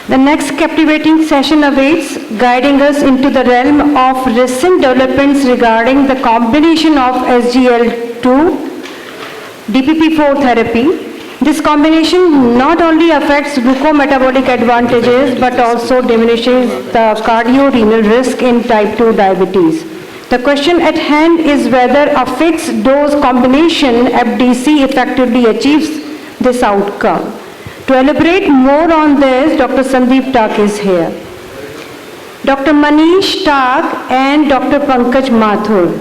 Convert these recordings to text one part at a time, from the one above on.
The next captivating session awaits, guiding us into the realm of recent developments regarding the combination of SGL2, DPP-4 therapy. This combination not only affects glucometabolic advantages but also diminishes the cardiorenal risk in type 2 diabetes. The question at hand is whether a fixed dose combination FDC effectively achieves this outcome. To elaborate more on this, Dr. Sandeep Tak is here. Dr. Manish Tak and Dr. Pankaj Mathur,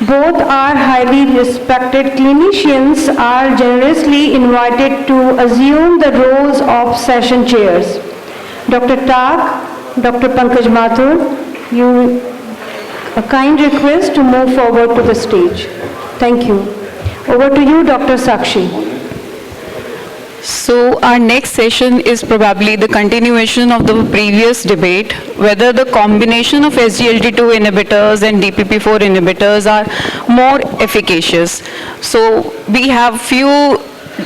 both are highly respected clinicians, are generously invited to assume the roles of session chairs. Dr. Tak, Dr. Pankaj Mathur, a kind request to move forward to the stage. Thank you. Over to you, Dr. Sakshi. So our next session is probably the continuation of the previous debate, whether the combination of SGLT2 inhibitors and DPP4 inhibitors are more efficacious. So we have few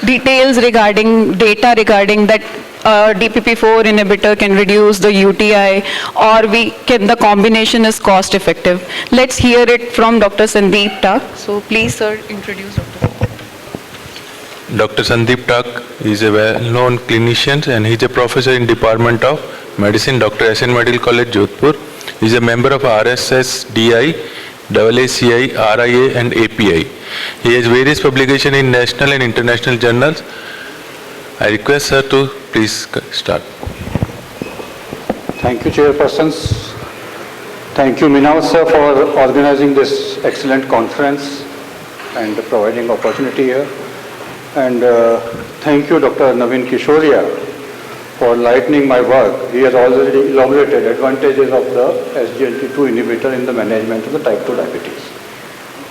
details regarding data regarding that DPP4 inhibitor can reduce the UTI, or the combination is cost effective. Let's hear it from Dr. Sandeep Tak. So please, sir, introduce Dr. Dr. Sandeep Tak is a well-known clinician and he is a professor in Department of Medicine, Dr. SN Medical College, Jodhpur. He is a member of RSS, DI, AACI, RIA and API. He has various publications in national and international journals. I request sir to please start. Thank you, chairpersons. Thank you, Minav sir, for organizing this excellent conference and providing opportunity here. And thank you, Dr. Naveen Kishoria, for lightening my work. He has already elaborated advantages of the SGLT2 inhibitor in the management of the type 2 diabetes.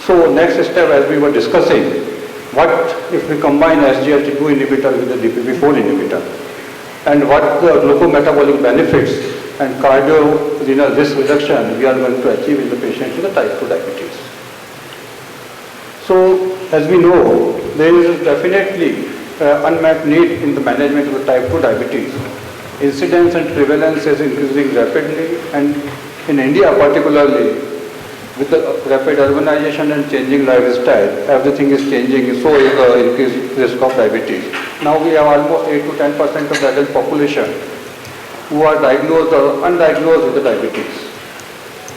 So next step, as we were discussing, what if we combine SGLT2 inhibitor with the DPP4 inhibitor, and what the glucometabolic benefits and cardiorenal risk reduction we are going to achieve in the patients with the type 2 diabetes. So, as we know, there is definitely unmet need in the management of the type 2 diabetes. Incidence and prevalence is increasing rapidly, and in India particularly, with the rapid urbanization and changing lifestyle, everything is changing, so is the increased risk of diabetes. Now we have almost 8 to 10% of the adult population who are diagnosed or undiagnosed with the diabetes.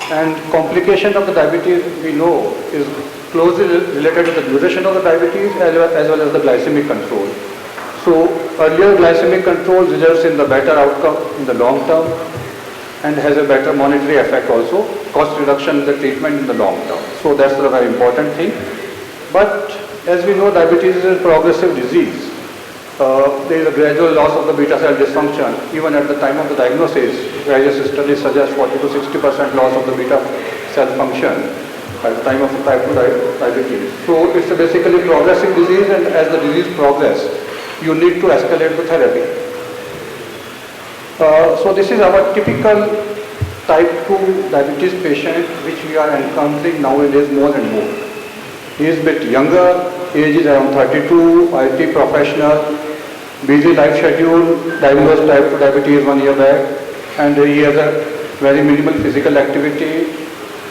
And complication of the diabetes, we know, is closely related to the duration of the diabetes as well as the glycemic control. So earlier glycemic control results in the better outcome in the long term and has a better monetary effect also, cost reduction in the treatment in the long term. So that's a very important thing. But as we know, diabetes is a progressive disease. There is a gradual loss of the beta cell dysfunction even at the time of the diagnosis. Various studies suggest 40 to 60% loss of the beta cell function at the time of the type 2 diabetes. So it's a basically progressive disease, and as the disease progresses, you need to escalate the therapy. So this is our typical type 2 diabetes patient which we are encountering nowadays more and more. He is a bit younger, age is around 32, IT professional, busy life schedule, diagnosed type 2 diabetes 1 year back, and he has a very minimal physical activity,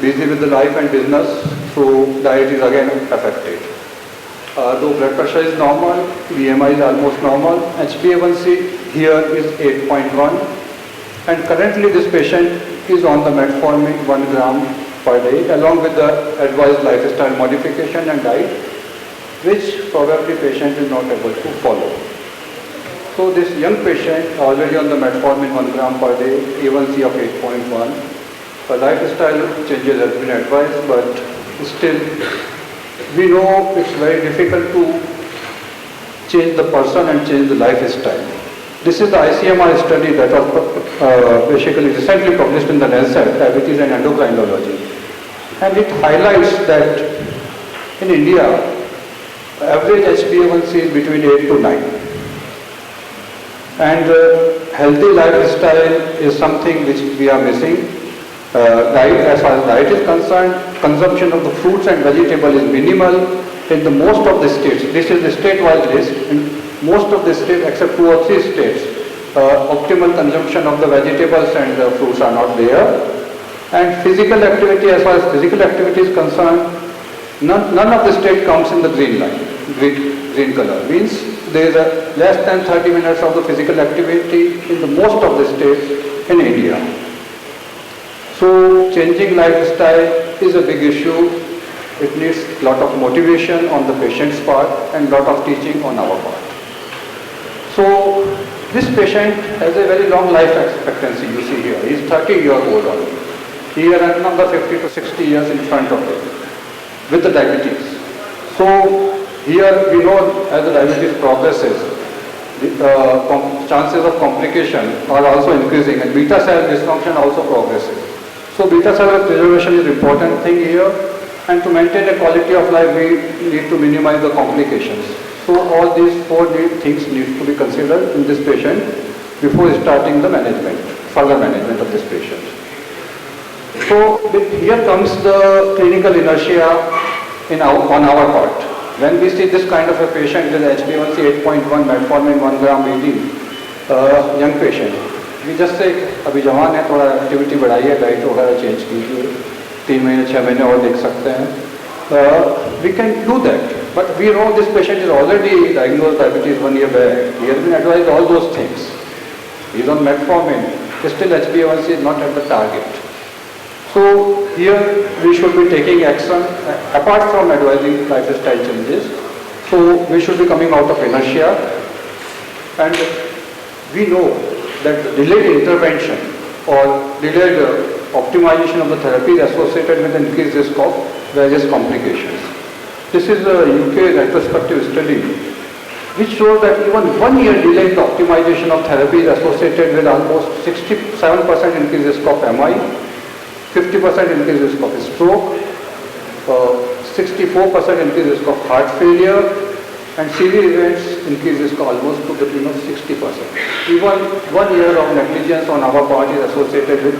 busy with the life and business, so diet is again affected. Though blood pressure is normal, BMI is almost normal, HbA1c here is 8.1, and currently this patient is on the metformin 1 gram per day along with the advised lifestyle modification and diet, which probably patient is not able to follow. So this young patient already on the metformin 1 gram per day, A1C of 8.1, lifestyle changes has been advised, but still we know it's very difficult to change the person and change the lifestyle. This is the ICMR study that was basically recently published in the Lancet, Diabetes and Endocrinology. And it highlights that in India, average HbA1c is between 8 to 9. And healthy lifestyle is something which we are missing. Diet, as far as diet is concerned, consumption of the fruits and vegetables is minimal in the most of the states. This is the state-wide list. In most of the states, except 2 or 3 states, optimal consumption of the vegetables and the fruits are not there. And physical activity, as far as physical activity is concerned, none of the state comes in the green line, green color. Means there is a less than 30 minutes of the physical activity in the most of the states in India. So changing lifestyle is a big issue. It needs a lot of motivation on the patient's part and lot of teaching on our part. So this patient has a very long life expectancy, you see here. He is 30-year-old only. He has another 50 to 60 years in front of him with the diabetes. So here we know as the diabetes progresses, the chances of complication are also increasing and beta cell dysfunction also progresses. So beta cell preservation is important thing here, and to maintain a quality of life we need to minimize the complications. So all these four things need to be considered in this patient before starting the management, further management of this patient. So here comes the clinical inertia on our part. When we see this kind of a patient with HbA1c 8.1, metformin 1 gram AD, young patient, we just say अभी जवान है, थोड़ा activity बढ़ाइए, diet वगैरह change कीजिए, 3 महीने 6 महीने और देख सकते हैं. We can do that, but we know this patient is already diagnosed diabetes 1 year back. He has been advised all those things. He is on metformin, still HbA1c is not at the target. So here we should be taking action apart from advising lifestyle changes. So we should be coming out of inertia, and we know that delayed intervention or delayed optimization of the therapy is associated with increased risk of various complications. This is a UK retrospective study which shows that even 1 year delay in the optimization of therapy is associated with almost 67% increased risk of MI, 50% increased risk of stroke, 64% increased risk of heart failure, and severe events increased risk almost to the tune of 60%. Even 1 year of negligence on our part is associated with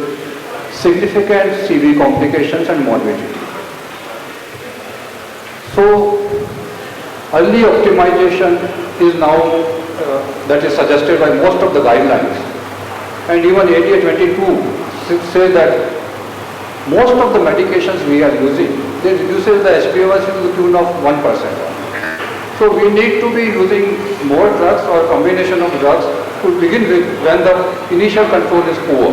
significant CV complications and morbidity. So early optimization is now that is suggested by most of the guidelines, and even ADA 22 say that most of the medications we are using, they reduces the HbA1c to the tune of 1%. So we need to be using more drugs or combination of drugs to begin with when the initial control is poor.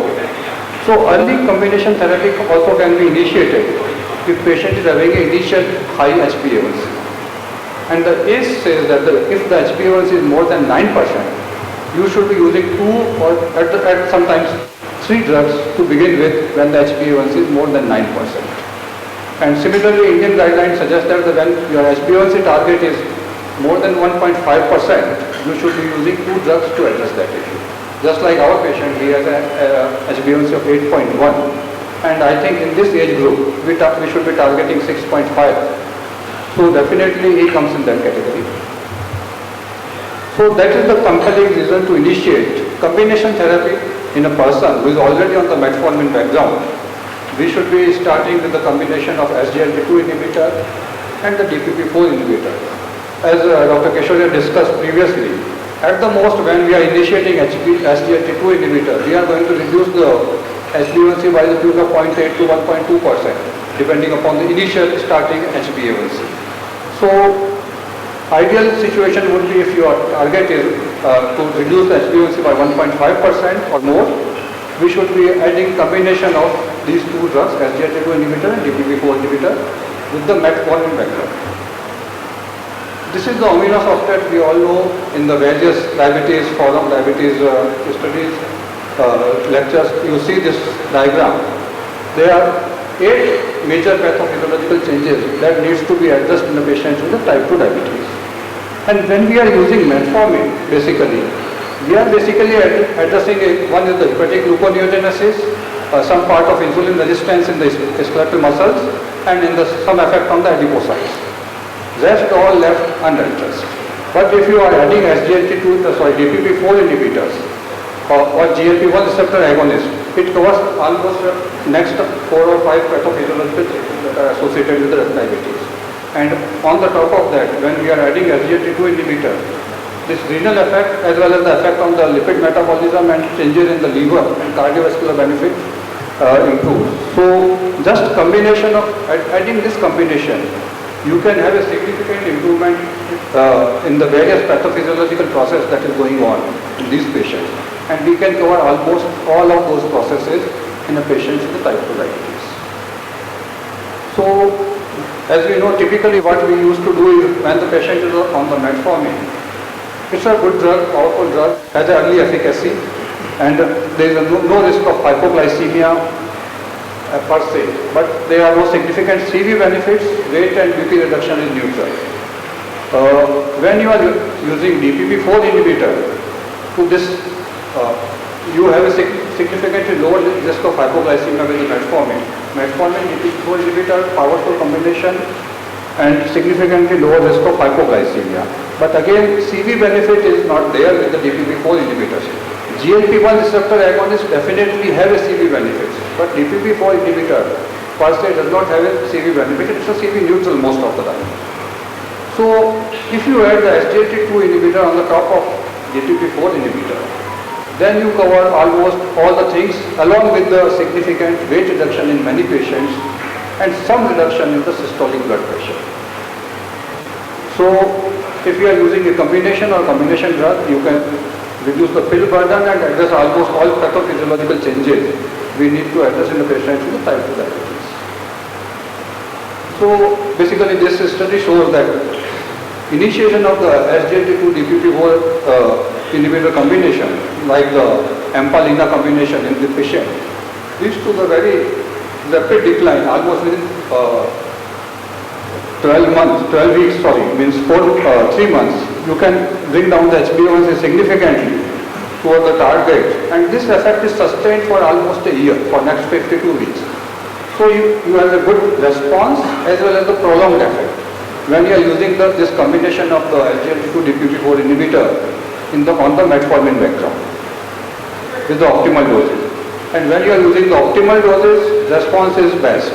So early combination therapy also can be initiated if patient is having an initial high HbA1c. And the ACE says that if the HbA1c is more than 9%, you should be using 2 or at sometimes 3 drugs to begin with when the HbA1c is more than 9%. And similarly, Indian guidelines suggest that when your HbA1c target is more than 1.5%, you should be using 2 drugs to address that issue. Just like our patient, he has a HbA1c of 8.1, and I think in this age group, we should be targeting 6.5. So definitely he comes in that category. So that is the compelling reason to initiate combination therapy in a person who is already on the metformin background. We should be starting with the combination of SGLT2 inhibitor and the DPP4 inhibitor. As Dr. Kesharia discussed previously, at the most when we are initiating SGLT2 inhibitor, we are going to reduce the HbA1c by the tune of 0.8 to 1.2%, depending upon the initial starting HbA1c. So ideal situation would be if your target is to reduce the HbA1c by 1.5% or more, we should be adding combination of these 2 drugs, SGLT2 inhibitor and DPP4 inhibitor, with the metformin background. This is the ominous of that we all know in the various diabetes forum, diabetes studies, lectures. You see this diagram. There are 8 major pathophysiological changes that needs to be addressed in the patients with the type 2 diabetes. And when we are using metformin, basically, we are basically addressing one is the hepatic gluconeogenesis, some part of insulin resistance in the skeletal muscles, and in some effect on the adipocytes. Rest all left unaddressed. But if you are adding DPP4 inhibitors or GLP-1 receptor agonist, it covers almost next 4 or 5 pathophysiological changes that are associated with the diabetes. And on the top of that, when we are adding SGLT2 inhibitor, this renal effect as well as the effect on the lipid metabolism and changes in the liver and cardiovascular benefit improve. So just combination of adding this combination, you can have a significant improvement in the various pathophysiological process that is going on in these patients, and we can cover almost all of those processes in a patient with type 2 diabetes. So as we know, typically what we used to do is when the patient is on the metformin, it's a good drug, powerful drug, has early efficacy, and there is no risk of hypoglycemia per se, but there are no significant CV benefits, weight and BP reduction is neutral. When you are using DPP-4 inhibitor, to this you have a significantly lower risk of hypoglycemia with the metformin. Metformin DPP-4 inhibitor, powerful combination, and significantly lower risk of hypoglycemia. But again, CV benefit is not there with the DPP-4 inhibitors. GLP-1 receptor agonists definitely have a CV benefits, but DPP-4 inhibitor per se does not have a CV benefit. It's a CV neutral most of the time. So if you add the SGLT2 inhibitor on the top of DPP-4 inhibitor, then you cover almost all the things along with the significant weight reduction in many patients and some reduction in the systolic blood pressure. So if you are using a combination or combination drug, you can reduce the pill burden and address almost all pathophysiological changes we need to address in the patients with type 2 diabetes. So basically this study shows that initiation of the SGLT2 DPP-4 inhibitor combination, like the Empalina combination in the patient, leads to the very rapid decline almost within 12 weeks, means 3 months. You can bring down the HbA1c significantly toward the target, and this effect is sustained for almost a year, for next 52 weeks. So you have a good response as well as the prolonged effect when you are using this combination of the SGLT2 DPP-4 inhibitor on the metformin background with the optimal doses. And when you are using the optimal doses, response is best.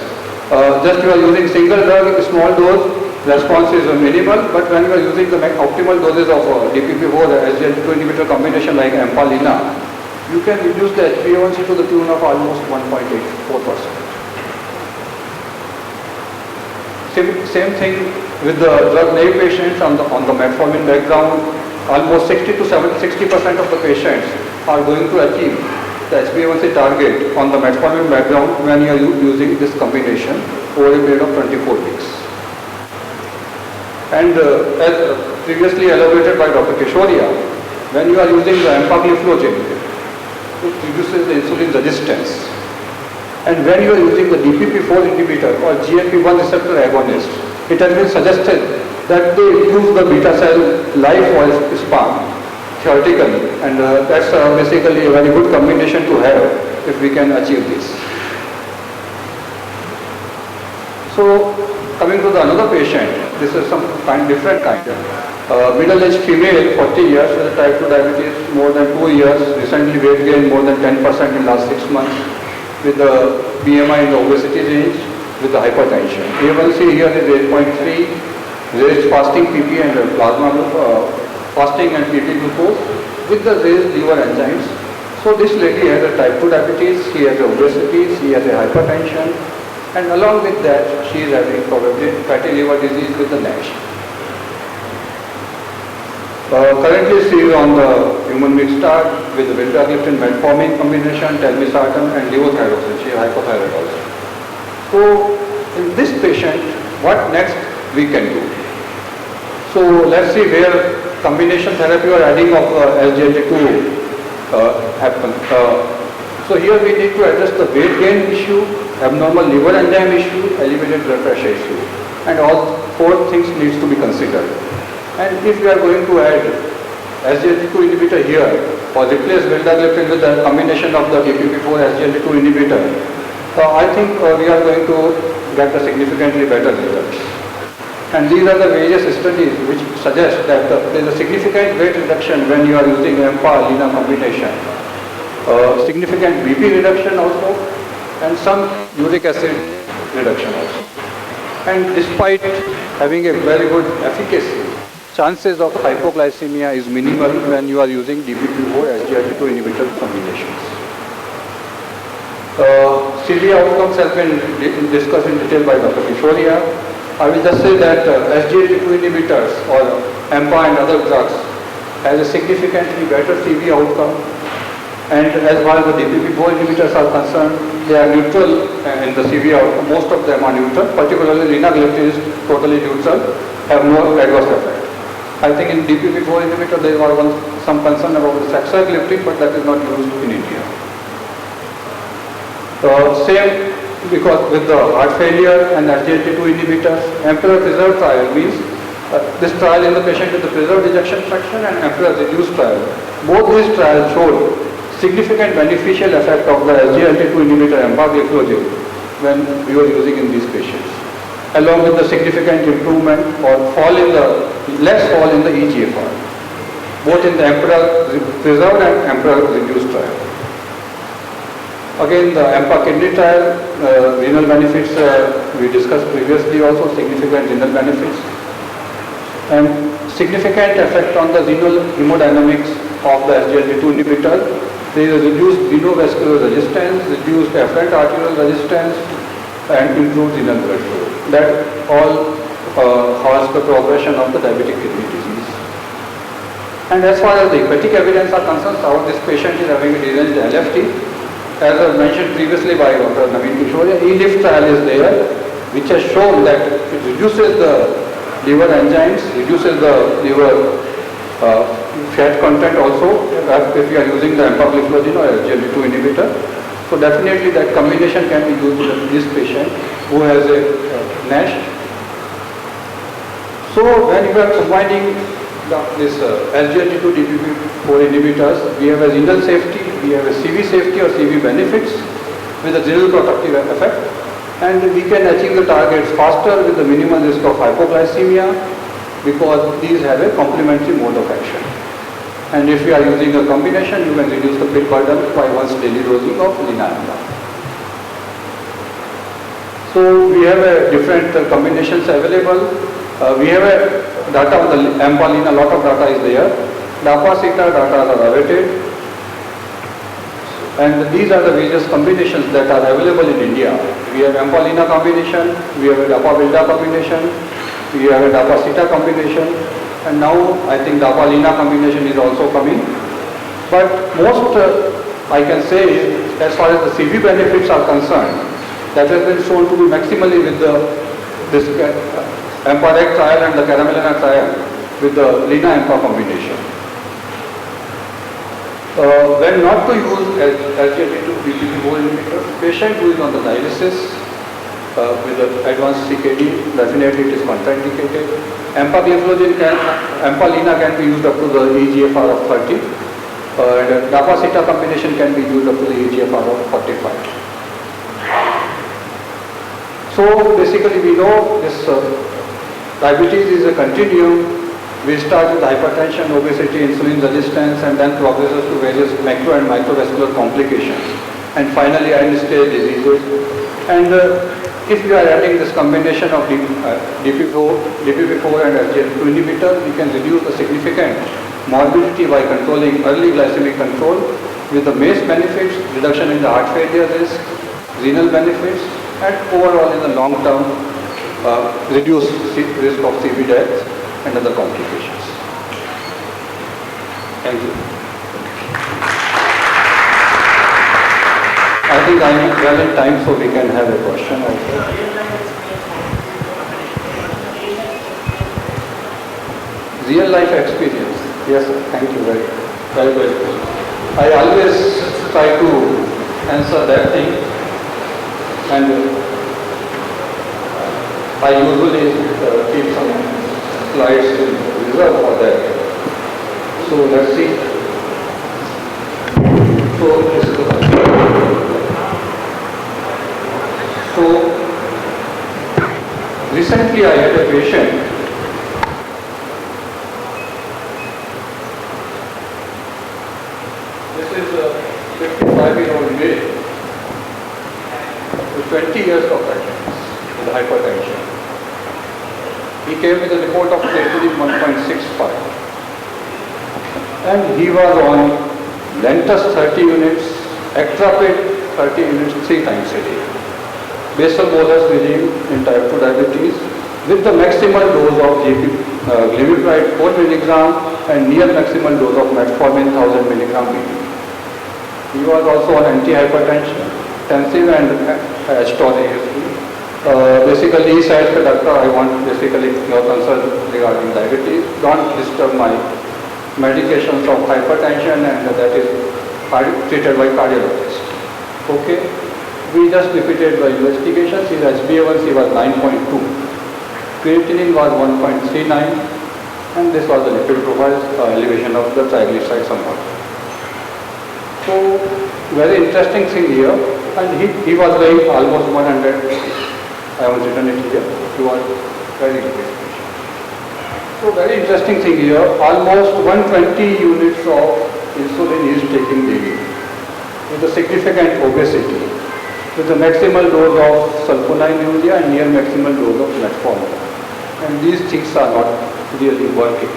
Just you are using single drug, small dose, response is minimal, but when you are using the optimal doses of DPP-4 SGLT2 inhibitor combination like Empalina, you can reduce the HbA1c to the tune of almost 1.84%. Same thing with the drug-naive patients on the metformin background. Almost 60% of the patients are going to achieve the HbA1c target on the metformin background when you are using this combination over a period of 24 weeks. And as previously elaborated by Dr. Keshoria, when you are using the empagliflozin, it reduces the insulin resistance. And when you are using the DPP-4 inhibitor or GLP-1 receptor agonist, it has been suggested that they improve the beta cell life span theoretically, and that's basically a very good combination to have if we can achieve this. So coming to another patient, this is some different kind. Middle-aged female, 40 years with type 2 diabetes, more than 2 years, recently weight gain more than 10% in last 6 months, with the BMI in the obesity range, with the hypertension. A1C here is 8.3, raised fasting PP and plasma fasting and PP glucose with the raised liver enzymes. So this lady has a type 2 diabetes, she has obesity, she has a hypertension, and along with that she is having probably fatty liver disease with the NASH. Currently she is on the human mixed start with the vildagliptin metformin combination, telmisartan and levothyroxine. She is hypothyroid also. So in this patient, what next we can do? So let's see where combination therapy or adding of SGLT2 happen. So here we need to address the weight gain issue, abnormal liver enzyme issue, elevated blood pressure issue, and all 4 things needs to be considered. And if we are going to add SGLT2 inhibitor here or replace vildagliptin with the combination of the DPP-4 SGLT2 inhibitor, I think we are going to get a significantly better results. And these are the various studies which suggest that there is a significant weight reduction when you are using EMPA-LINA combination, significant BP reduction also, and some uric acid reduction also. And despite having a very good efficacy, chances of hypoglycemia is minimal when you are using DPP-4 SGLT2 inhibitor combinations. CV outcomes have been discussed in detail by Dr. Kishoria. I will just say that SGLT2 inhibitors or AMPA and other drugs has a significantly better CV outcome, and as far as the DPP-4 inhibitors are concerned, they are neutral in the CV outcome. Most of them are neutral, particularly linagliptin is totally neutral, have no adverse effect. I think in DPP-4 inhibitor there was some concern about the saxagliptin, but that is not used in India. Same because with the heart failure and SGLT2 inhibitors, Emperor preserved trial means this trial in the patient with the preserved ejection fraction and Emperor reduced trial. Both these trials showed significant beneficial effect of the SGLT2 inhibitor empagliflozin when we were using in these patients, along with the significant improvement or less fall in the eGFR, both in the Emperor preserved and Emperor reduced trial. Again, the AMPA kidney trial, renal benefits we discussed previously also, significant renal benefits, and significant effect on the renal hemodynamics of the SGLT2 inhibitor. There is reduced renovascular resistance, reduced afferent arterial resistance, and improved renal blood flow. That all halts the progression of the diabetic kidney disease. And as far as the hepatic evidence are concerned, how this patient is having a deranged LFT. As I mentioned previously by Dr. Naveen Kishoria, ELIFT trial is there, which has shown that it reduces the liver enzymes, reduces the liver fat content also, if you are using the empagliflozin or SGLT2 inhibitor. So definitely that combination can be used in this patient who has a NASH. So when you are combining this SGLT2 DPP-4 inhibitors, we have a renal safety, we have a CV safety or CV benefits with a renal protective effect, and we can achieve the targets faster with the minimal risk of hypoglycemia because these have a complementary mode of action. And if you are using a combination, you can reduce the pill burden by once daily dosing of linagliptin. So we have different combinations available. We have data on the AMPA-LINA, a lot of data is there. DAPA-CETA data are awaited. And these are the various combinations that are available in India. We have AMPA-LINA combination, we have a DAPA-VILDA combination, we have a DAPA-CETA combination, and now I think DAPA-LINA combination is also coming. But most I can say is, as far as the CV benefits are concerned, that has been shown to be maximally with this AMPA-REG trial and the CARAMELINA trial with the LINA-AMPA combination. When not to use SGLT2 DPP-4 inhibitor, patient who is on the dialysis with advanced CKD, definitely it is contraindicated. AMPA-LINA can be used up to the eGFR of 30, and DAPA-CETA combination can be used up to the eGFR of 45. So basically we know this diabetes is a continuum. We start with hypertension, obesity, insulin resistance, and then progresses to various macro and microvascular complications, and finally end-stage diseases. And if we are adding this combination of DPP-4 and SGLT2 inhibitor, we can reduce the significant morbidity by controlling early glycemic control with the MACE benefits, reduction in the heart failure risk, renal benefits, and overall in the long term, reduced risk of CV death and other complications. Thank you. I think I am well in time, so we can have a question also. Real life experience. Yes, sir. Thank you very good. I always try to answer that thing, and I usually keep some slides to reserve for that. So let's see. So this is the So recently I had a patient This is a 55-year-old male with 20 years of diabetes with hypertension. He came with a report of creatinine 1.65. And he was on Lentus 30 units, Actrapid 30 units 3 times a day. Basal bolus regime in type 2 diabetes with the maximal dose of glimepiride 4 milligram and near maximal dose of metformin 1000 milligram weekly. He was also on antihypertension, intensive and Aston basically he said, doctor, I want basically your concern regarding diabetes. Don't disturb my medications of hypertension, and that is treated by cardiologist. Okay. We just repeated the investigations. His HbA1c was 9.2. Creatinine was 1.39, and this was the lipid profile, elevation of the triglyceride somewhat. So, very interesting thing here, and he was weighing almost 100. I have written it here. He was very good. So, very interesting thing here, almost 120 units of insulin he is taking daily with a significant obesity, with a maximal dose of sulfonylurea and near maximal dose of metformin. And these things are not really working.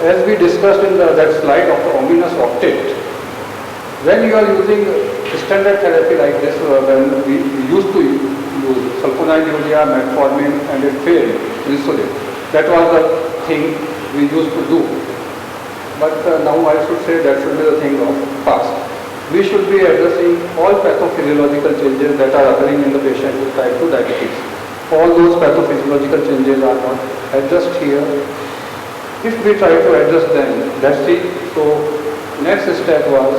As we discussed in that slide of the ominous octet, when you are using standard therapy like this, when we used to use sulfonylurea, metformin, and it failed, insulin, that was the thing we used to do. But now I should say that should be the thing of past. We should be addressing all pathophysiological changes that are occurring in the patient with type 2 diabetes. All those pathophysiological changes are not addressed here. If we try to address them, let's see. So next step was,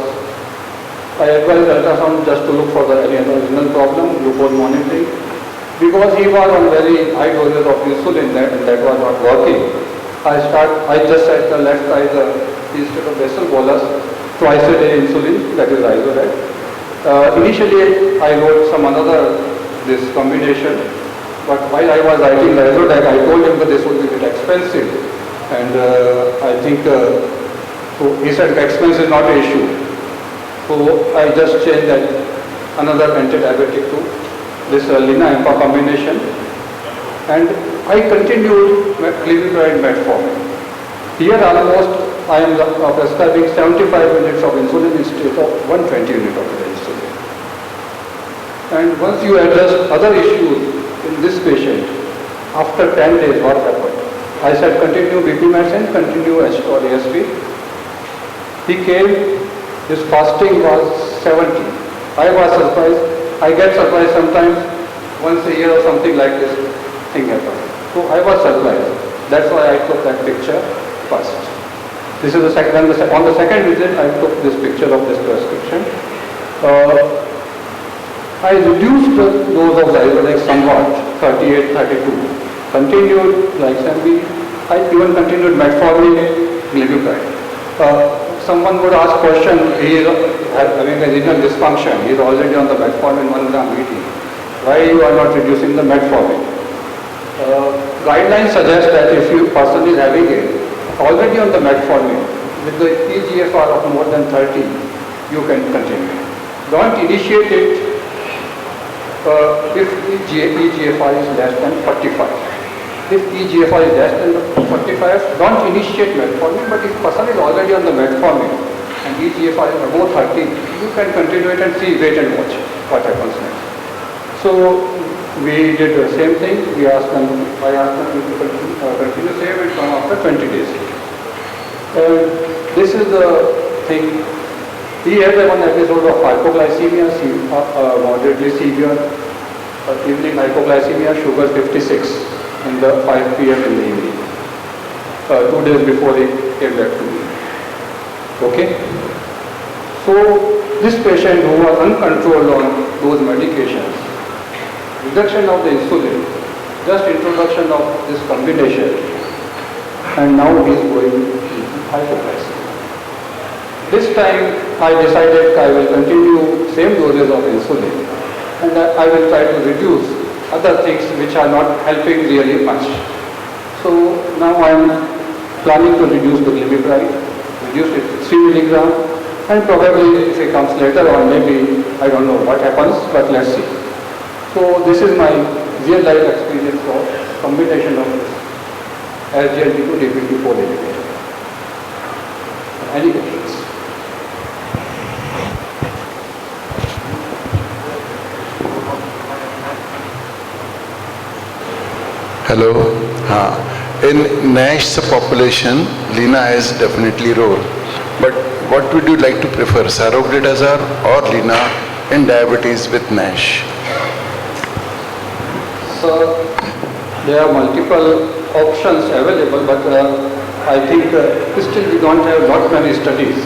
I advised ultrasound just to look for the original problem, glucose monitoring. Because he was on very high doses of insulin and that was not working. I just said the left side instead of basal bolus, twice a day insulin, that is Izorad. Initially I wrote some another this combination, but while I was writing the Izorad, I told him that this would be a bit expensive, and I think so he said expense is not an issue. So I just changed that another anti-diabetic to this Lina-Impa combination, and I continued glimepiride metformin. Here almost I am prescribing 75 units of insulin instead of 120 units of insulin. And once you address other issues in this patient, after 10 days what happened? I said continue BP medicine, continue or ASP. He came, his fasting was 70. I was surprised. I get surprised sometimes, once a year or something like this thing happens. So I was surprised. That's why I took that picture first. This is the second. On the second visit, I took this picture of this prescription. I reduced the dose of Izorad somewhat, 38, 32. Continued Glycembi. I even continued metformin, glimepiride. Someone would ask question, he is having a renal dysfunction, he is already on the metformin 1 gram weekly. Why you are not reducing the metformin? Guidelines suggest that if you person is having it, already on the metformin, with the eGFR of more than 30, you can continue. Don't initiate it if eGFR is less than 45. If eGFR is less than 45, don't initiate metformin, but if person is already on the metformin and eGFR is above 30, you can continue it and see, wait and watch what happens next. So we did the same thing. I asked them to continue same and come after 20 days. This is the thing. He had one episode of hypoglycemia, moderately severe, evening hypoglycemia, sugar 56 in the 5 p.m. in the evening, 2 days before he came back to me. Okay? So this patient who was uncontrolled on those medications, reduction of the insulin, just introduction of this combination, and now he is going into hypoglycemia. This time I decided I will continue same doses of insulin, and I will try to reduce other things which are not helping really much. So now I am planning to reduce the glimepiride, reduce it to 3 milligram, and probably if it comes later on, maybe I don't know what happens, but let's see. So this is my real life experience of combination of SGLT2 DPP4 inhibitor. Any questions? Hello. In NASH subpopulation, Lina has definitely role. But what would you like to prefer, saroglitazar or Lina in diabetes with NASH? So there are multiple options available, but I think still we don't have not many studies.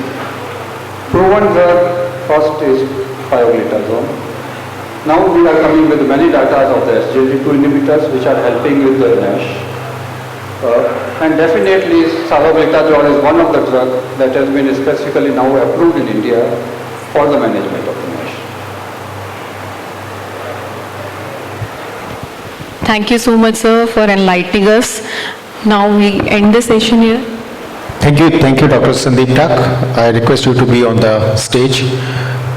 Proven drug first is pioglitazone. Now we are coming with many data of the SGLT2 inhibitors which are helping with the NASH. And definitely saroglitazone is one of the drugs that has been specifically now approved in India for the management of the NASH. Thank you so much, sir, for enlightening us. Now we end the session here. Thank you, Dr. Sandeep Tak. I request you to be on the stage.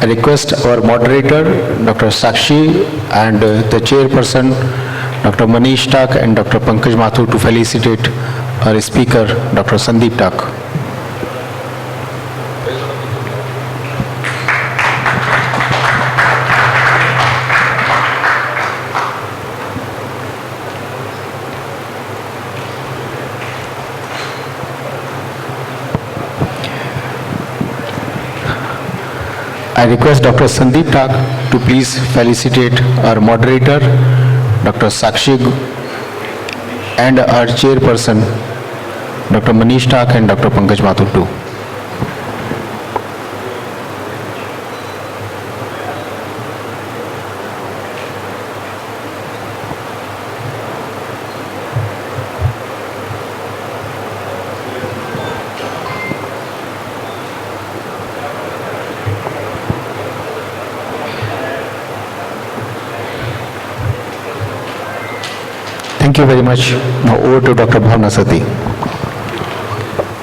I request our moderator, Dr. Sakshi, and the chairperson, Dr. Manish Tak and Dr. Pankaj Mathur to felicitate our speaker, Dr. Sandeep Tak. I request Dr. Sandeep Tak to please felicitate our moderator, Dr. Sakshi, and our chairperson, Dr. Manish Tak and Dr. Pankaj Mathur too. Thank you very much. Now over to Dr. Bhavna Sati.